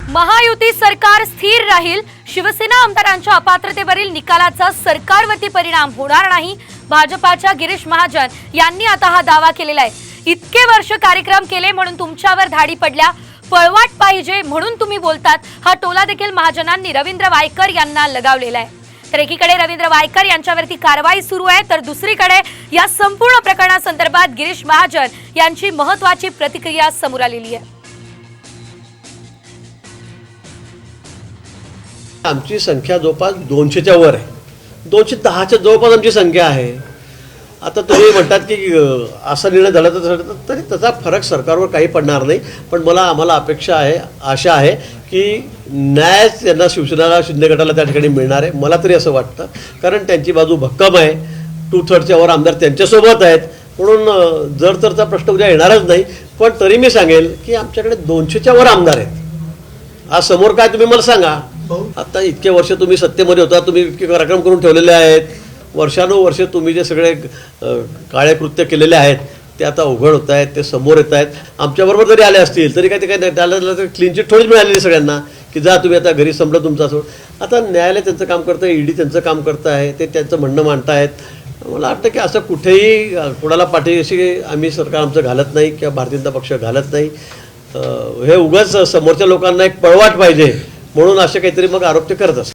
महायुती सरकार स्थिर राहील, शिवसेना आमदारांच्या अपात्रतेवरील निकालाचा सरकारवरती परिणाम होणार नाही, भाजपाच्या गिरीश महाजन यांनी आता हा दावा केलेला आहे। इतके वर्ष कार्यक्रम केले म्हणून तुमच्यावर धाडी पडल्या, पळवाट पाहिजे म्हणून तुम्ही बोलतात, हा टोला देखील महाजनांनी रवींद्र वायकर यांना लगावलेला आहे। तर एकीकडे रवींद्र वायकर यांच्यावरती कारवाई सुरू आहे, तर दुसरीकडे या संपूर्ण प्रकरणासंदर्भात गिरीश महाजन यांची महत्त्वाची प्रतिक्रिया समोर आलेली आहे। आमची संख्या जवळपास 200च्या वर आहे, 210च्या जवळपास आमची संख्या आहे। आता तुम्ही म्हणतात की असा निर्णय झाला तरी त्याचा फरक सरकारवर काही पडणार नाही, पण आम्हाला अपेक्षा आहे, आशा आहे की न्याय त्यांना शिवसेनेला शिंदे गटाला त्या ठिकाणी मिळणार आहे। मला तरी असं वाटतं, कारण त्यांची बाजू भक्कम आहे, 2/3च्या वर आमदार त्यांच्यासोबत आहेत, म्हणून जर तरचा प्रश्न उद्या येणारच नाही। पण तरी मी सांगेल की आमच्याकडे 200च्या वर आमदार आहेत। आज समोर काय तुम्ही मला सांगा, आता इतके वर्ष तुम्ही सत्तेमध्ये होता, तुम्ही इतके कार्यक्रम करून ठेवलेले आहेत, वर्षानुवर्षे तुम्ही जे सगळे काळे कृत्य केलेले आहेत ते आता उघड होत आहेत, ते समोर येत आहेत। आमच्याबरोबर जरी आले असतील तरी काय ते काय त्याला क्लीन चिट थोडीच मिळालेली सगळ्यांना की जा तुम्ही आता घरी, संपलं तुमचं असं। आता न्यायालय त्यांचं काम करतं, ईडी त्यांचं काम करतं आहे, ते त्यांचं म्हणणं मांडतायत। मला वाटतं की असं कुठेही कोणाला पाठीशी आम्ही सरकार आमचं घालत नाही किंवा भारतीय जनता पक्ष घालत नाही। हे उगाच समोरच्या लोकांना एक पळवाट पाहिजे म्हणून असे काहीतरी मग आरोप ते करत असतात।